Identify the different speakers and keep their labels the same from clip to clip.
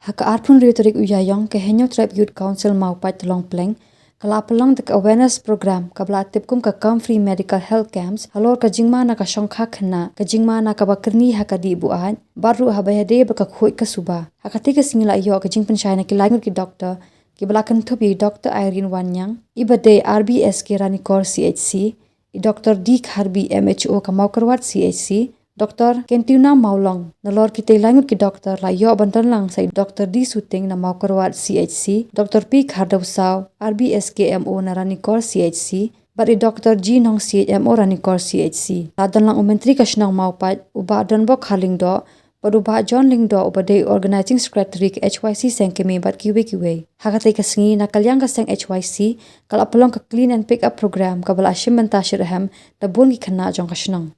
Speaker 1: Haka arpun retorik uyayong ke Henyo Tribe Youth Council maupat telong pleng kala pelong tek awareness program kabla tipkum ka free medical health camps halor ka jingma na ka shongkha khna ka jingma na ka bakrni haka di buat baru habaya ba ka khoi ka suba haka te ka singla yo ka jingpen shaina ki langur ki doctor ki balakan thubi Dr. Irene Wanyang ibade RBSK Ranikor CHC Dr. D Kharbi MHO ka Maukarwat CHC Dr. Kentiuna Maulong nalor kita langut ki doktor la yo bantan lang sai Dr. D Suting na Maukarwat CHC Dr. P Khardawsaw RBSKMO na Ranikor CHC bari Dr. G Nong CHMO Ranikor CHC ladan lang umentri ka shnang maupat uba donbo khalingdo paruba John Lingdo ubade organizing secretary ke HYC sengkemi bat kiwe hagate ka singi na kalyang ka seng HYC kala pelong ka clean and pick up program kabala ashim mentashir ham da bun ki khana jong ka shnang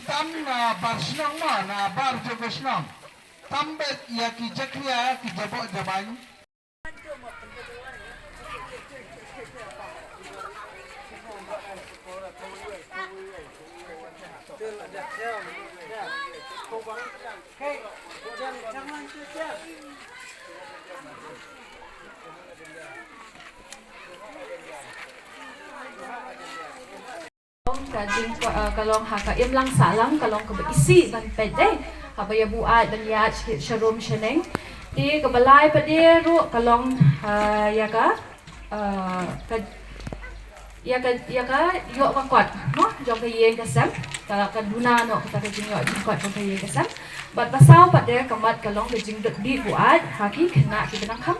Speaker 2: Tam na bar senang mah na bar jago senang tambet ya ki jakria ki jabok jaban
Speaker 3: Kajing kalong haka imlang salang kalong isi ban pede habaya buat ban ya sharum sheneng di kebalai pede ru kalong ya ka yo makwat no jong ka yeng kasam kala ka duna no ka jing yo jing kwat jong ka yeng kasam bat pasau pade kamat kalong ka jing di buat haki kena ki benang kham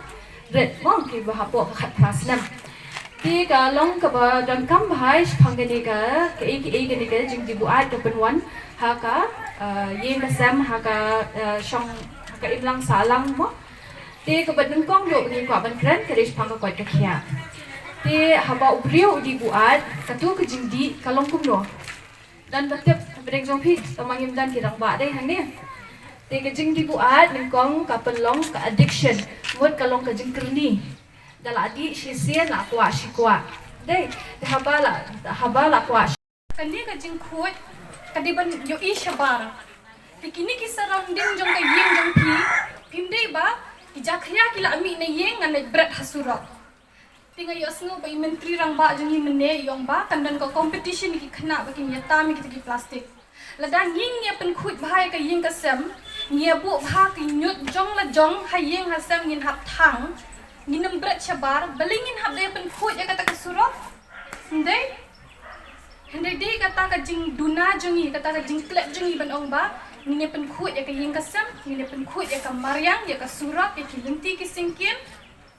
Speaker 3: red mong ki bahapo ka khat prasnam di kalong ka ba dan kam bahai panggani ka ke jing di buat ka penwan haka yeng kasam haka shong haka imlang salang mo di ka badung kong yo ni kwa ban kren ka rish pangka kwat ka khia di haba ubriu di buat katu ka jing di kalong kumno dan batep bedeng jong pi tamangim dan kirang ba dai hang ni di ka jing di buat ningkong ka penlong ka addiction mut kalong ka jing kerni dala di shisia la kwa shikwa dai habala kwa
Speaker 4: kani ka jing khoi kadiban yo I shabar kini ki surrounding jong ka yeng jong pi pimdei ba ijakhya kila ami na yeng ngan bret hasura tinga yo sngo ba menteri rang ba jong mene yong ba kandan ko competition ki khna ba kin yata mi ki plastic ladan yeng ne pen khut bhai ka yeng ka sem nia bu bha ki nyut jong la jong ha yeng ha sem ngin hap thang Ginam berat syabar, balingin hab dia pen khut ya kata ke surah. Ndai. Hendai dia kata ke jing duna jungi, kata ke jing klep jungi ban ong ba. Ngine pen khut ya ke yeng kasam, ngine pen khut ya ke maryang, ya ke surah, ya ke lenti ke singkin.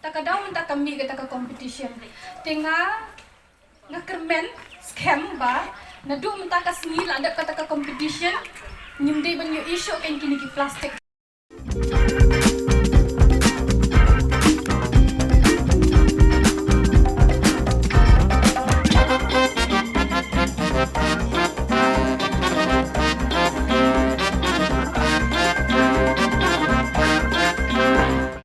Speaker 4: Tak ada daun tak kami kata ke competition. Tengah ngakermen scam ba. Nadu mentaka sengil ada kata ke competition. Nyimdai ban yo isu kan kini ki plastik.